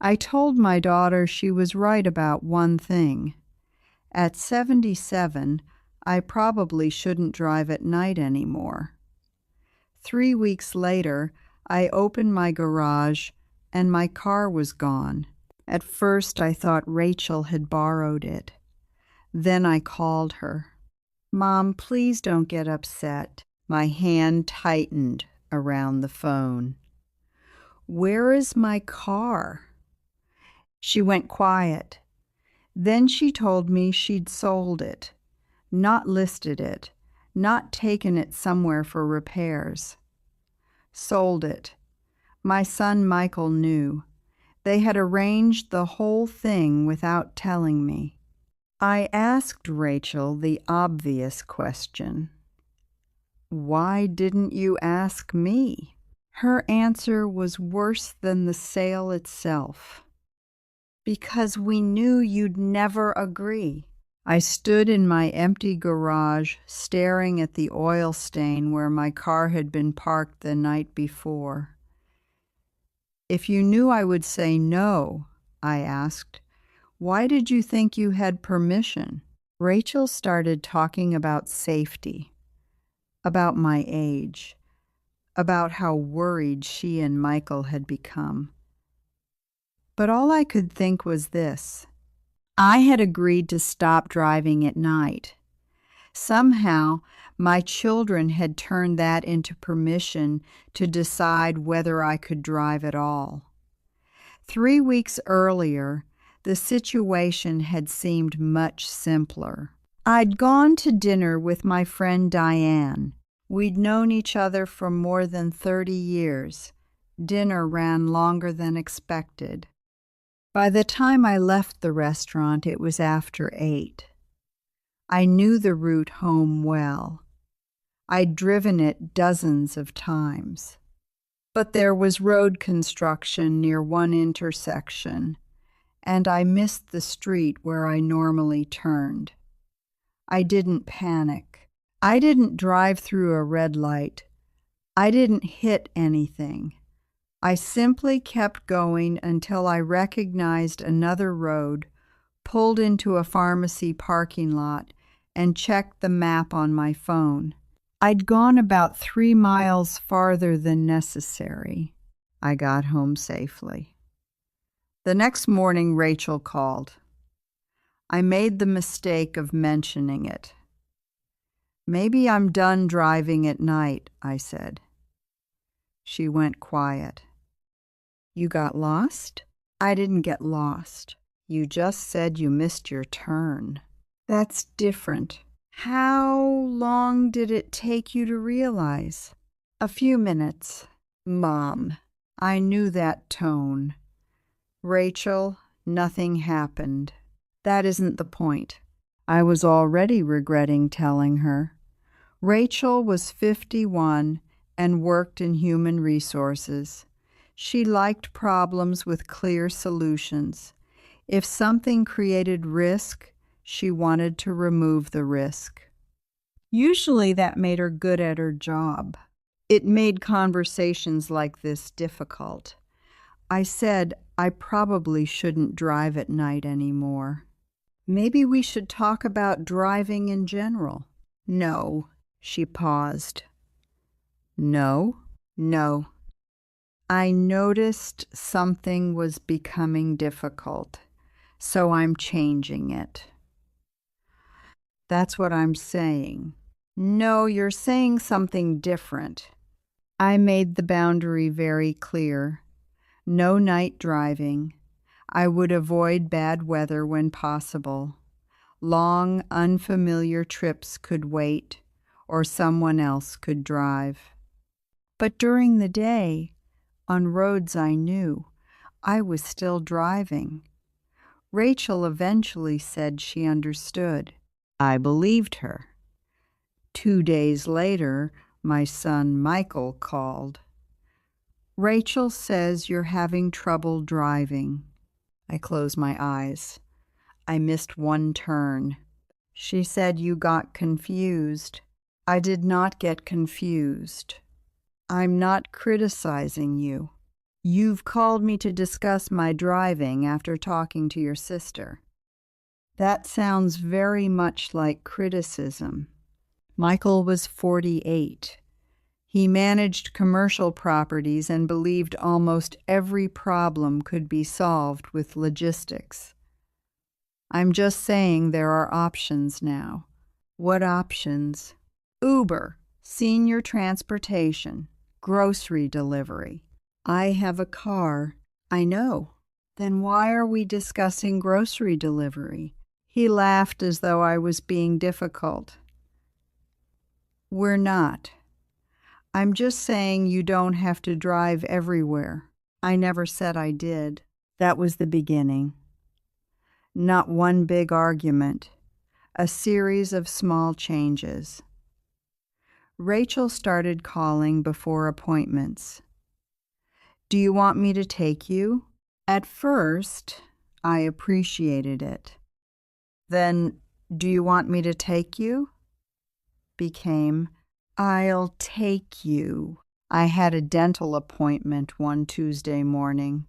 I told my daughter she was right about one thing. At 77, I probably shouldn't drive at night anymore. 3 weeks later, I opened my garage and my car was gone. At first, I thought Rachel had borrowed it. Then I called her. "Mom, please don't get upset." My hand tightened around the phone. "Where is my car?" She went quiet. Then she told me she'd sold it, not listed it, not taken it somewhere for repairs. Sold it. My son Michael knew. They had arranged the whole thing without telling me. I asked Rachel the obvious question. "Why didn't you ask me?" Her answer was worse than the sale itself. "Because we knew you'd never agree." I stood in my empty garage, staring at the oil stain where my car had been parked the night before. "If you knew I would say no," I asked, "why did you think you had permission?" Rachel started talking about safety, about my age, about how worried she and Michael had become. But all I could think was this. I had agreed to stop driving at night. Somehow, my children had turned that into permission to decide whether I could drive at all. 3 weeks earlier, the situation had seemed much simpler. I'd gone to dinner with my friend Diane. We'd known each other for more than 30 years. Dinner ran longer than expected. By the time I left the restaurant, it was after 8. I knew the route home well. I'd driven it dozens of times. But there was road construction near one intersection, and I missed the street where I normally turned. I didn't panic. I didn't drive through a red light. I didn't hit anything. I simply kept going until I recognized another road, pulled into a pharmacy parking lot, and checked the map on my phone. I'd gone about 3 miles farther than necessary. I got home safely. The next morning, Rachel called. I made the mistake of mentioning it. "Maybe I'm done driving at night," I said. She went quiet. "You got lost?" "I didn't get lost. You just said you missed your turn." "That's different. How long did it take you to realize?" "A few minutes." "Mom." I knew that tone. "Rachel, nothing happened." "That isn't the point." I was already regretting telling her. Rachel was 51 and worked in human resources. She liked problems with clear solutions. If something created risk, she wanted to remove the risk. Usually that made her good at her job. It made conversations like this difficult. I said I probably shouldn't drive at night anymore. "Maybe we should talk about driving in general." "No." She paused. "No?" "No. I noticed something was becoming difficult, so I'm changing it." "That's what I'm saying." "No, you're saying something different." I made the boundary very clear. No night driving. I would avoid bad weather when possible. Long, unfamiliar trips could wait, or someone else could drive. But during the day, on roads I knew, I was still driving. Rachel eventually said she understood. I believed her. 2 days later, my son Michael called. "Rachel says you're having trouble driving." I closed my eyes. I missed one turn. "She said you got confused." I did not get confused. "I'm not criticizing you." You've called me to discuss my driving after talking to your sister. That sounds very much like criticism. Michael was 48. He managed commercial properties and believed almost every problem could be solved with logistics. I'm just saying there are options now. What options? Uber, senior transportation, grocery delivery. I have a car. I know. Then why are we discussing grocery delivery? He laughed as though I was being difficult. We're not. I'm just saying you don't have to drive everywhere. I never said I did. That was the beginning. Not one big argument. A series of small changes. Rachel started calling before appointments. Do you want me to take you? At first, I appreciated it. Then, do you want me to take you? Became, I'll take you. I had a dental appointment one Tuesday morning.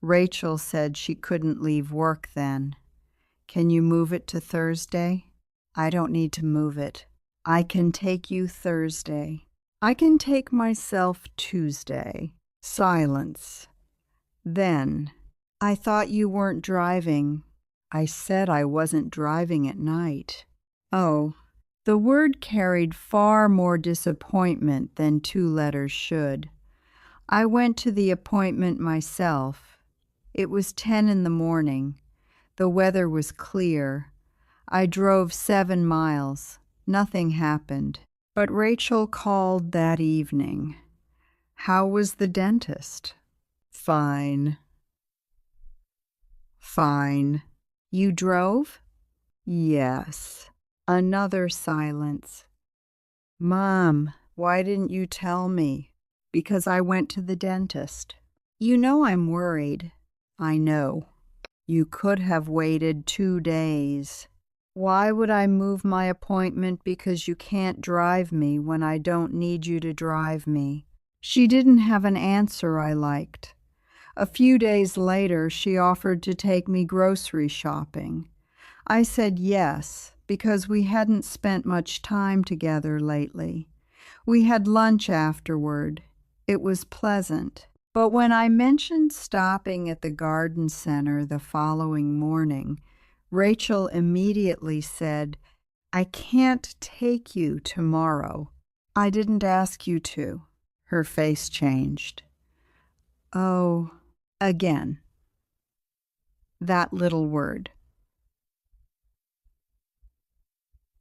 Rachel said she couldn't leave work then. Can you move it to Thursday? I don't need to move it. I can take you Thursday. I can take myself Tuesday. Silence. Then, I thought you weren't driving. I said I wasn't driving at night. Oh, the word carried far more disappointment than 2 letters should. I went to the appointment myself. It was 10 in the morning. The weather was clear. I drove 7 miles. Nothing happened. But Rachel called that evening. How was the dentist? Fine. Fine. You drove? Yes. Another silence. Mom, why didn't you tell me? Because I went to the dentist. You know I'm worried. I know. You could have waited 2 days. Why would I move my appointment because you can't drive me when I don't need you to drive me? She didn't have an answer I liked. A few days later, she offered to take me grocery shopping. I said yes, because we hadn't spent much time together lately. We had lunch afterward. It was pleasant. But when I mentioned stopping at the garden center the following morning, Rachel immediately said, I can't take you tomorrow. I didn't ask you to. Her face changed. Oh, again. That little word.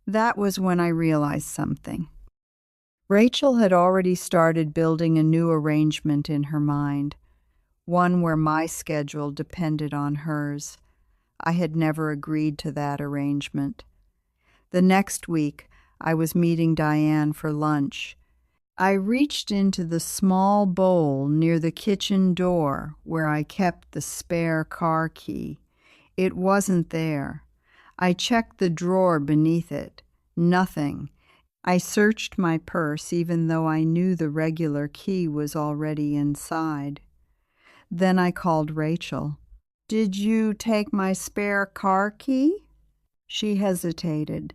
That was when I realized something. Rachel had already started building a new arrangement in her mind, one where my schedule depended on hers. I had never agreed to that arrangement. The next week, I was meeting Diane for lunch. I reached into the small bowl near the kitchen door where I kept the spare car key. It wasn't there. I checked the drawer beneath it. Nothing. I searched my purse even though I knew the regular key was already inside. Then I called Rachel. Did you take my spare car key? She hesitated.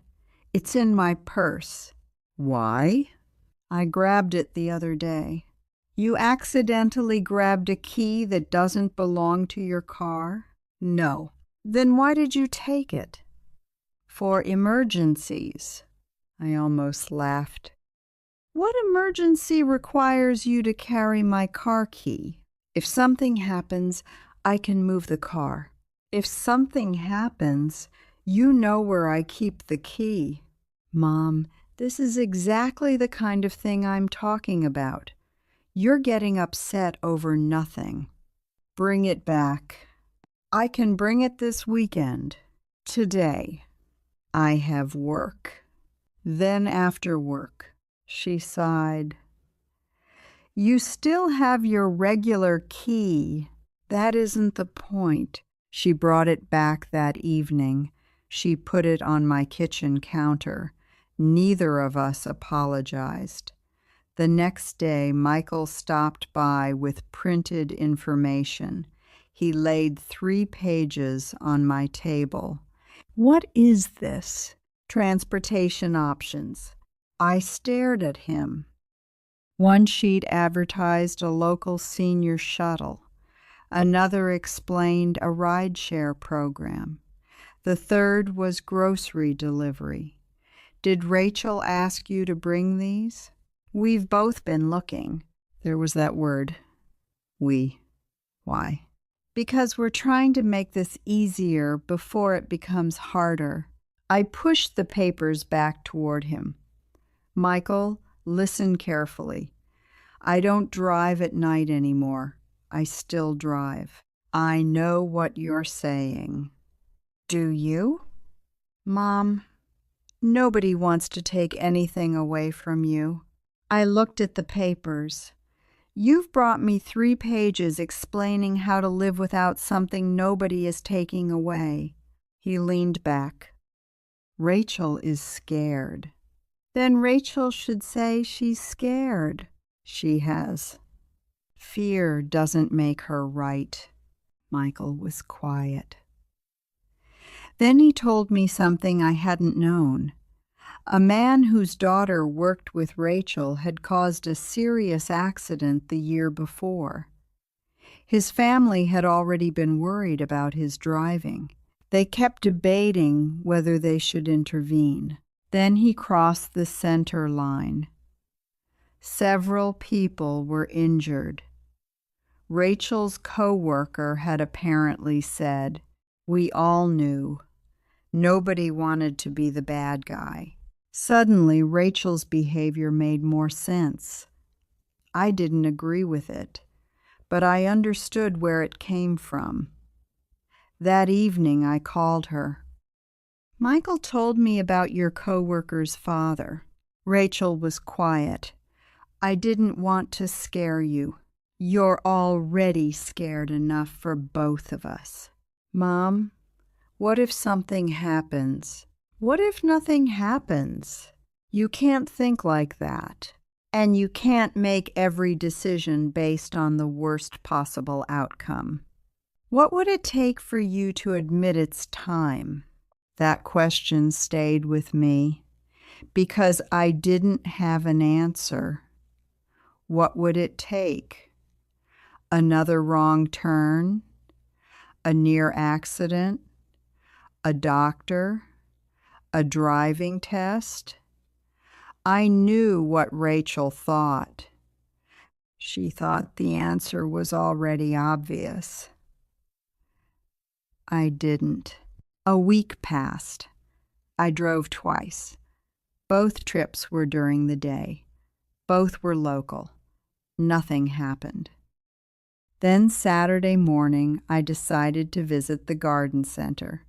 It's in my purse. Why? I grabbed it the other day. You accidentally grabbed a key that doesn't belong to your car? No. Then why did you take it? For emergencies. I almost laughed. What emergency requires you to carry my car key? If something happens, I can move the car. If something happens, you know where I keep the key. Mom, this is exactly the kind of thing I'm talking about. You're getting upset over nothing. Bring it back. I can bring it this weekend. Today. I have work. Then after work. She sighed. You still have your regular key. That isn't the point. She brought it back that evening. She put it on my kitchen counter. Neither of us apologized. The next day, Michael stopped by with printed information. He laid 3 pages on my table. "What is this?" "Transportation options." I stared at him. One sheet advertised a local senior shuttle. Another explained a rideshare program. The third was grocery delivery. "Did Rachel ask you to bring these?" "We've both been looking." There was that word. We. Why? "Because we're trying to make this easier before it becomes harder." I pushed the papers back toward him. "Michael, listen carefully. I don't drive at night anymore. I still drive. I know what you're saying." "Do you?" "Mom, nobody wants to take anything away from you." I looked at the papers. "You've brought me 3 pages explaining how to live without something nobody is taking away." He leaned back. "Rachel is scared." "Then Rachel should say she's scared." "She has." "Fear doesn't make her right." Michael was quiet. Then he told me something I hadn't known. A man whose daughter worked with Rachel had caused a serious accident the year before. His family had already been worried about his driving. They kept debating whether they should intervene. Then he crossed the center line. Several people were injured. Rachel's co-worker had apparently said, "We all knew. Nobody wanted to be the bad guy." Suddenly, Rachel's behavior made more sense. I didn't agree with it, but I understood where it came from. That evening, I called her. "Michael told me about your co-worker's father." Rachel was quiet. "I didn't want to scare you. You're already scared enough for both of us." "Mom, what if something happens?" "What if nothing happens?" You can't think like that. And you can't make every decision based on the worst possible outcome. What would it take for you to admit it's time? That question stayed with me because I didn't have an answer. What would it take? Another wrong turn? A near accident? A doctor? A driving test? I knew what Rachel thought. She thought the answer was already obvious. I didn't. A week passed. I drove twice. Both trips were during the day. Both were local. Nothing happened. Then Saturday morning, I decided to visit the garden center.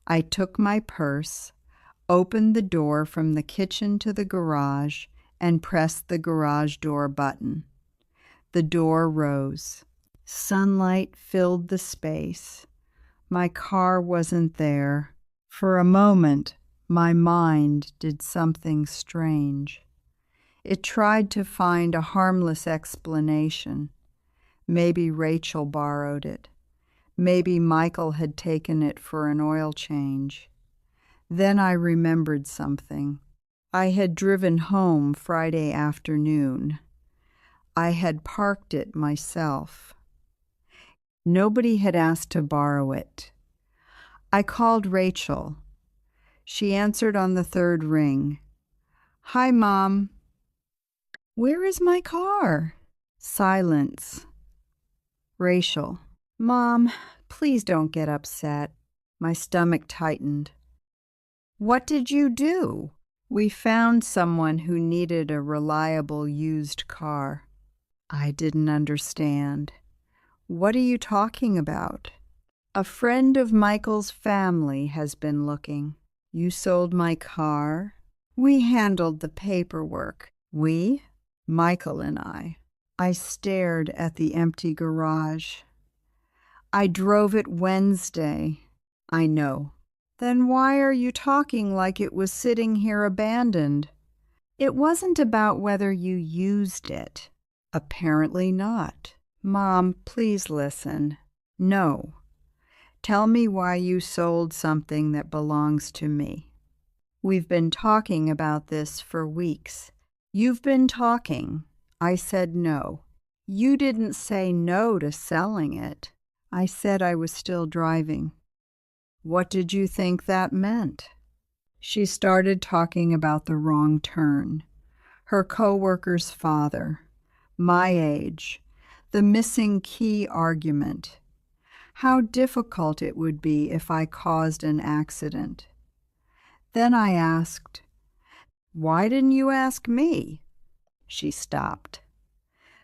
I took my purse, opened the door from the kitchen to the garage, and pressed the garage door button. The door rose. Sunlight filled the space. My car wasn't there. For a moment, my mind did something strange. It tried to find a harmless explanation. Maybe Rachel borrowed it. Maybe Michael had taken it for an oil change. Then I remembered something. I had driven home Friday afternoon. I had parked it myself. Nobody had asked to borrow it. I called Rachel. She answered on the 3rd ring. "Hi, Mom." "Where is my car?" Silence. Rachel. "Mom, please don't get upset." My stomach tightened. "What did you do?" "We found someone who needed a reliable used car." I didn't understand. "What are you talking about?" "A friend of Michael's family has been looking." "You sold my car?" "We handled the paperwork." "We?" "Michael and I." I stared at the empty garage. "I drove it Wednesday." "I know." "Then why are you talking like it was sitting here abandoned?" It wasn't about whether you used it. Apparently not. Mom, please listen. No. Tell me why you sold something that belongs to me. We've been talking about this for weeks. You've been talking. I said no. You didn't say no to selling it. I said I was still driving. What did you think that meant? She started talking about the wrong turn, her coworker's father, my age, the missing key argument, how difficult it would be if I caused an accident. Then I asked, "Why didn't you ask me?" She stopped.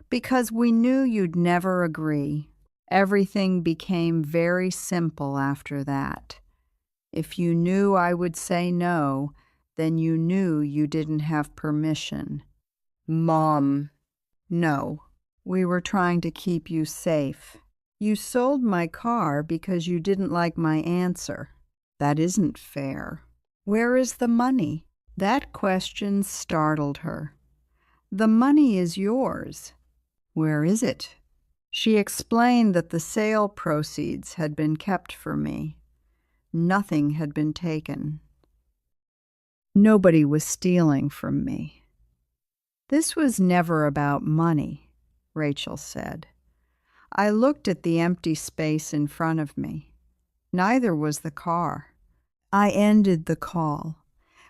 Because we knew you'd never agree. Everything became very simple after that. If you knew I would say no, then you knew you didn't have permission. Mom. No, we were trying to keep you safe. You sold my car because you didn't like my answer. That isn't fair. Where is the money? That question startled her. The money is yours. Where is it? She explained that the sale proceeds had been kept for me. Nothing had been taken. Nobody was stealing from me. This was never about money, Rachel said. I looked at the empty space in front of me. Neither was the car. I ended the call.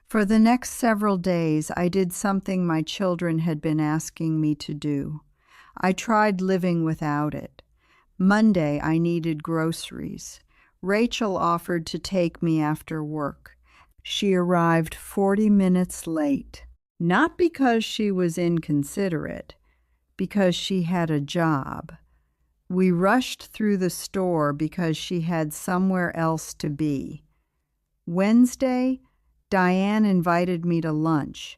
For the next several days, I did something my children had been asking me to do. I tried living without it. Monday, I needed groceries. Rachel offered to take me after work. She arrived 40 minutes late, not because she was inconsiderate, because she had a job. We rushed through the store because she had somewhere else to be. Wednesday, Diane invited me to lunch.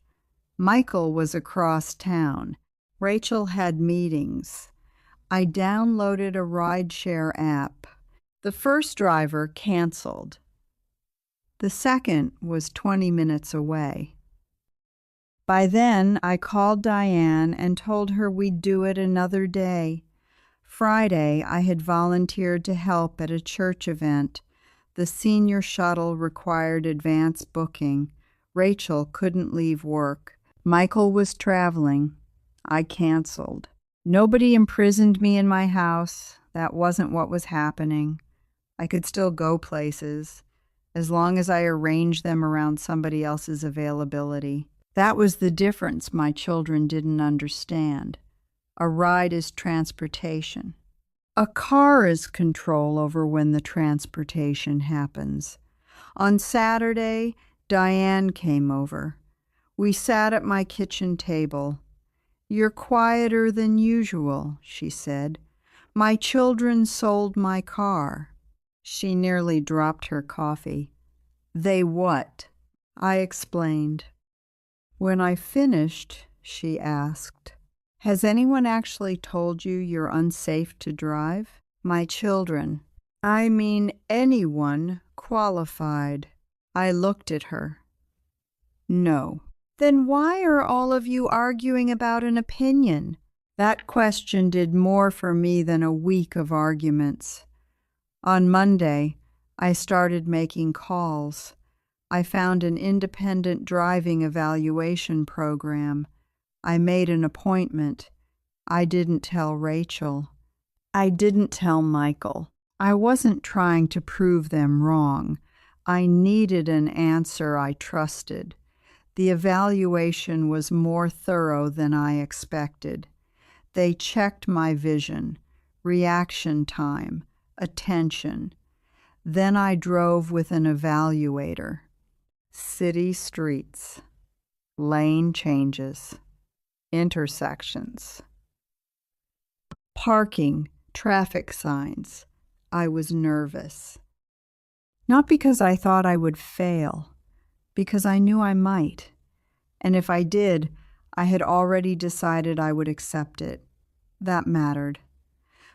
Michael was across town. Rachel had meetings. I downloaded a rideshare app. The first driver canceled. The second was 20 minutes away. By then, I called Diane and told her we'd do it another day. Friday, I had volunteered to help at a church event. The senior shuttle required advance booking. Rachel couldn't leave work. Michael was traveling. I canceled. Nobody imprisoned me in my house. That wasn't what was happening. I could still go places, as long as I arranged them around somebody else's availability. That was the difference my children didn't understand. A ride is transportation. A car is control over when the transportation happens. On Saturday, Diane came over. We sat at my kitchen table. "You're quieter than usual," she said. "My children sold my car." She nearly dropped her coffee. "They what?" I explained. When I finished, she asked, "Has anyone actually told you you're unsafe to drive?" "My children." "I mean anyone qualified." I looked at her. "No." "Then why are all of you arguing about an opinion?" That question did more for me than a week of arguments. On Monday, I started making calls. I found an independent driving evaluation program. I made an appointment. I didn't tell Rachel. I didn't tell Michael. I wasn't trying to prove them wrong. I needed an answer I trusted. The evaluation was more thorough than I expected. They checked my vision, reaction time, attention. Then I drove with an evaluator. City streets, lane changes, intersections, parking, traffic signs. I was nervous. Not because I thought I would fail, because I knew I might. And if I did, I had already decided I would accept it. That mattered.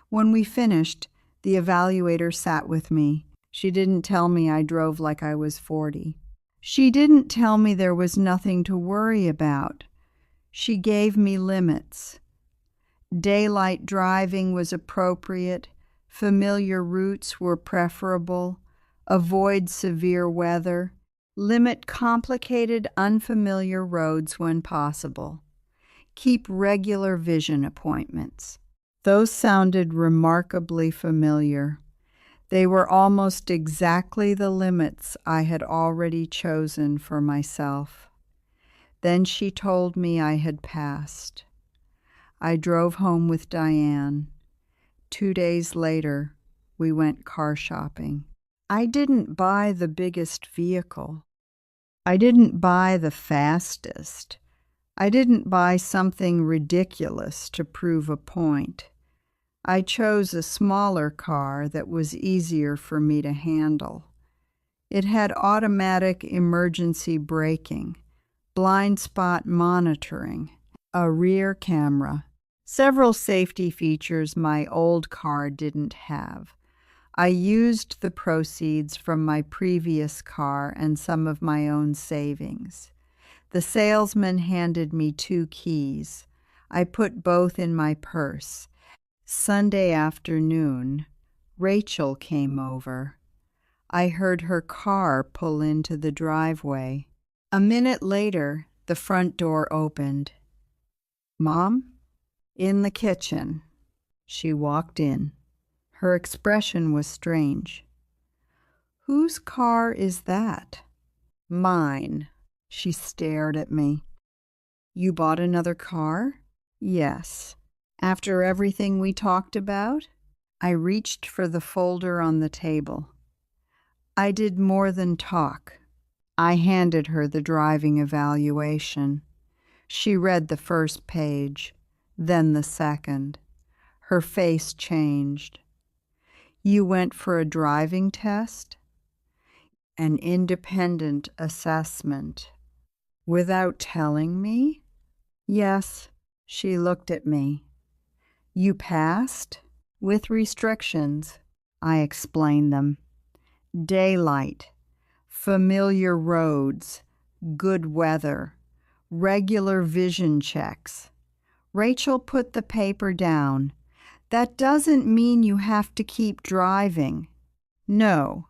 When we finished, the evaluator sat with me. She didn't tell me I drove like I was 40. She didn't tell me there was nothing to worry about. She gave me limits. Daylight driving was appropriate, familiar routes were preferable, avoid severe weather, limit complicated, unfamiliar roads when possible, keep regular vision appointments. Those sounded remarkably familiar. They were almost exactly the limits I had already chosen for myself. Then she told me I had passed. I drove home with Diane. 2 days later, we went car shopping. I didn't buy the biggest vehicle. I didn't buy the fastest. I didn't buy something ridiculous to prove a point. I chose a smaller car that was easier for me to handle. It had automatic emergency braking, blind spot monitoring, a rear camera, several safety features my old car didn't have. I used the proceeds from my previous car and some of my own savings. The salesman handed me 2 keys. I put both in my purse. Sunday afternoon, Rachel came over. I heard her car pull into the driveway. A minute later, the front door opened. "Mom?" "In the kitchen." She walked in. Her expression was strange. "Whose car is that?" "Mine." She stared at me. "You bought another car?" "Yes." "After everything we talked about?" I reached for the folder on the table. "I did more than talk." I handed her the driving evaluation. She read the first page, then the second. Her face changed. "You went for a driving test?" "An independent assessment." "Without telling me?" "Yes." She looked at me. "You passed?" "With restrictions." I explained them. Daylight, familiar roads, good weather, regular vision checks. Rachel put the paper down. "That doesn't mean you have to keep driving." "No,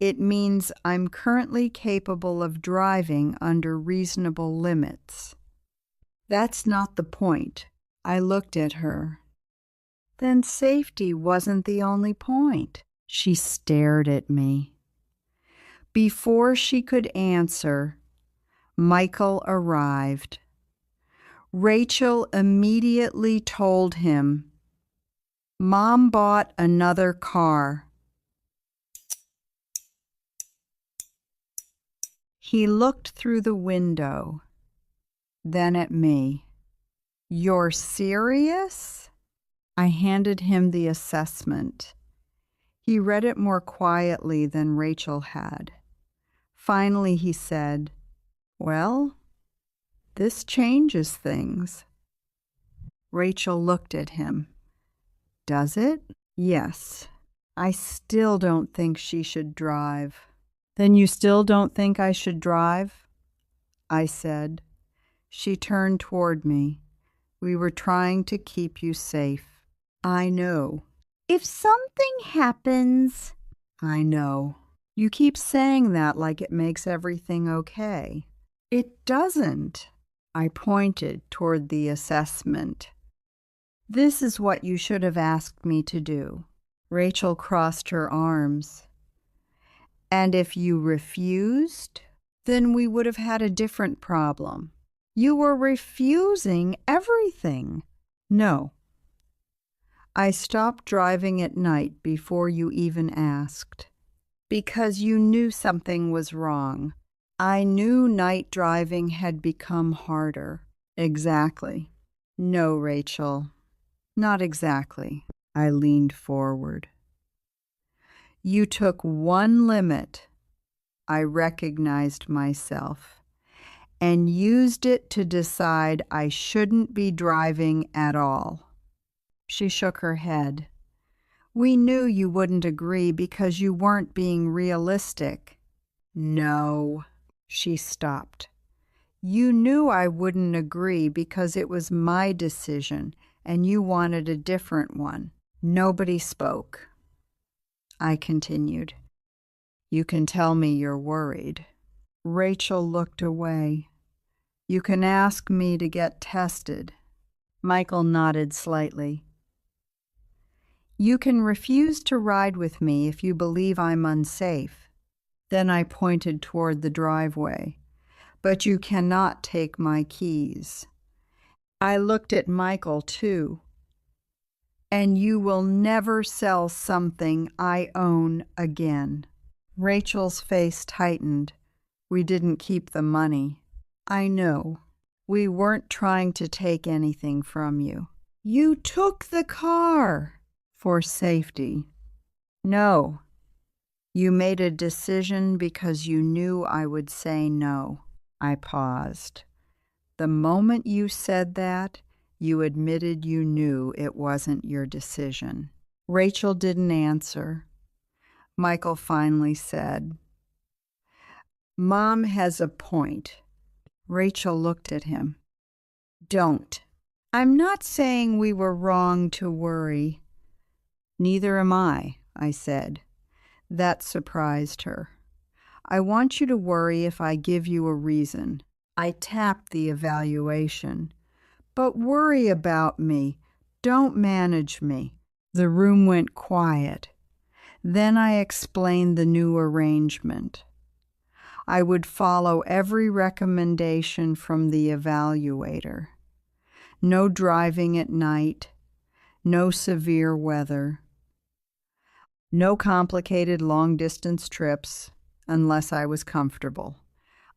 it means I'm currently capable of driving under reasonable limits." "That's not the point." I looked at her. "Then safety wasn't the only point." She stared at me. Before she could answer, Michael arrived. Rachel immediately told him, "Mom bought another car." He looked through the window, then at me. "You're serious?" I handed him the assessment. He read it more quietly than Rachel had. Finally he said, "Well, this changes things." Rachel looked at him. "Does it?" "Yes. I still don't think she should drive." "Then you still don't think I should drive?" I said. She turned toward me. "We were trying to keep you safe." "I know." "If something happens..." "I know. You keep saying that like it makes everything okay." "It doesn't." I pointed toward the assessment. "This is what you should have asked me to do." Rachel crossed her arms. "And if you refused, then we would have had a different problem." "You were refusing everything." "No. I stopped driving at night before you even asked. Because you knew something was wrong. I knew night driving had become harder." "Exactly." "No, Rachel, not exactly." I leaned forward. "You took one limit," I recognized myself, "and used it to decide I shouldn't be driving at all." She shook her head. "We knew you wouldn't agree because you weren't being realistic." "No." She stopped. You knew I wouldn't agree because it was my decision and you wanted a different one. Nobody spoke. I continued. You can tell me you're worried. Rachel looked away. You can ask me to get tested. Michael nodded slightly. You can refuse to ride with me if you believe I'm unsafe. Then I pointed toward the driveway. But you cannot take my keys. I looked at Michael, too. And you will never sell something I own again. Rachel's face tightened. We didn't keep the money. I know. We weren't trying to take anything from you. You took the car. For safety. No. You made a decision because you knew I would say no. I paused. The moment you said that, you admitted you knew it wasn't your decision. Rachel didn't answer. Michael finally said, Mom has a point. Rachel looked at him. Don't. I'm not saying we were wrong to worry. Neither am I said. That surprised her. I want you to worry if I give you a reason. I tapped the evaluation. But worry about me. Don't manage me. The room went quiet. Then I explained the new arrangement. I would follow every recommendation from the evaluator. No driving at night. No severe weather. No complicated long-distance trips unless I was comfortable.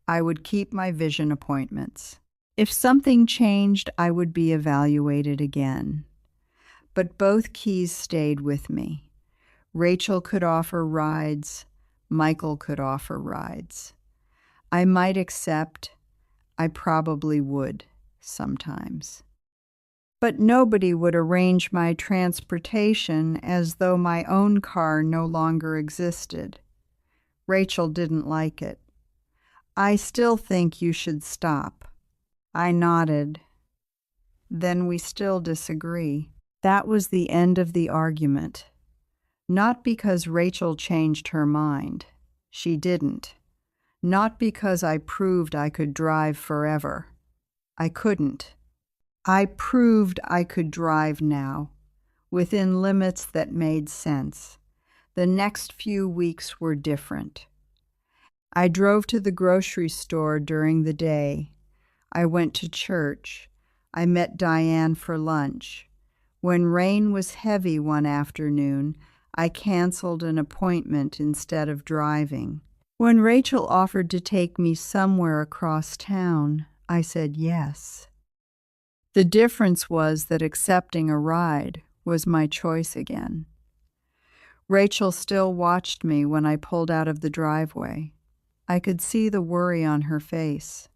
I would keep my vision appointments. If something changed, I would be evaluated again. But both keys stayed with me. Rachel could offer rides. Michael could offer rides. I might accept. I probably would sometimes. But nobody would arrange my transportation as though my own car no longer existed. Rachel didn't like it. I still think you should stop. I nodded. Then we still disagree. That was the end of the argument. Not because Rachel changed her mind. She didn't. Not because I proved I could drive forever. I couldn't. I proved I could drive now, within limits that made sense. The next few weeks were different. I drove to the grocery store during the day. I went to church. I met Diane for lunch. When rain was heavy one afternoon, I canceled an appointment instead of driving. When Rachel offered to take me somewhere across town, I said yes. The difference was that accepting a ride was my choice again. Rachel still watched me when I pulled out of the driveway. I could see the worry on her face,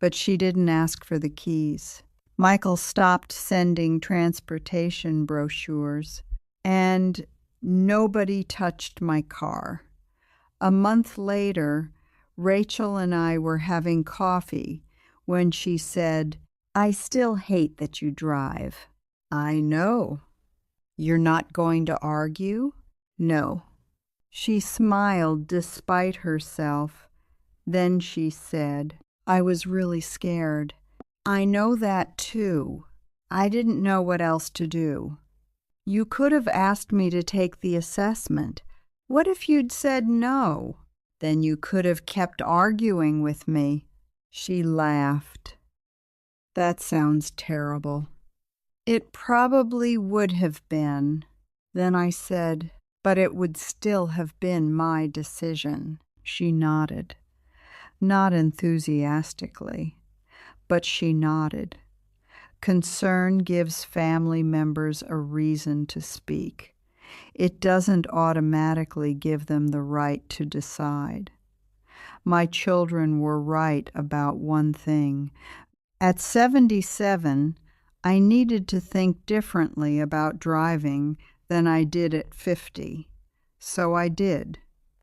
but she didn't ask for the keys. Michael stopped sending transportation brochures, and nobody touched my car. A month later, Rachel and I were having coffee when she said, I still hate that you drive. I know. You're not going to argue? No. She smiled despite herself. Then she said, I was really scared. I know that too. I didn't know what else to do. You could have asked me to take the assessment. What if you'd said no? Then you could have kept arguing with me. She laughed. That sounds terrible. It probably would have been. Then I said, but it would still have been my decision. She nodded. Not enthusiastically, but she nodded. Concern gives family members a reason to speak. It doesn't automatically give them the right to decide. My children were right about one thing. At 77, I needed to think differently about driving than I did at 50. So I did.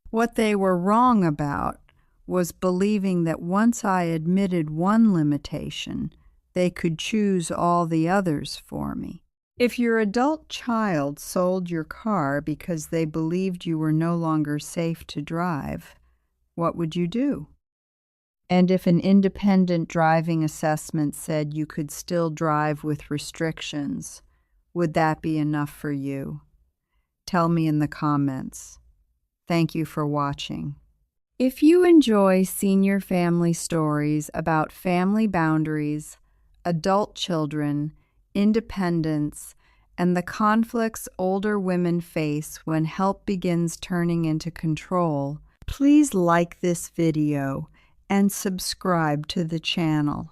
What they were wrong about was believing that once I admitted one limitation, they could choose all the others for me. If your adult child sold your car because they believed you were no longer safe to drive, what would you do? And if an independent driving assessment said you could still drive with restrictions, would that be enough for you? Tell me in the comments. Thank you for watching. If you enjoy senior family stories about family boundaries, adult children, independence, and the conflicts older women face when help begins turning into control, please like this video and subscribe to the channel.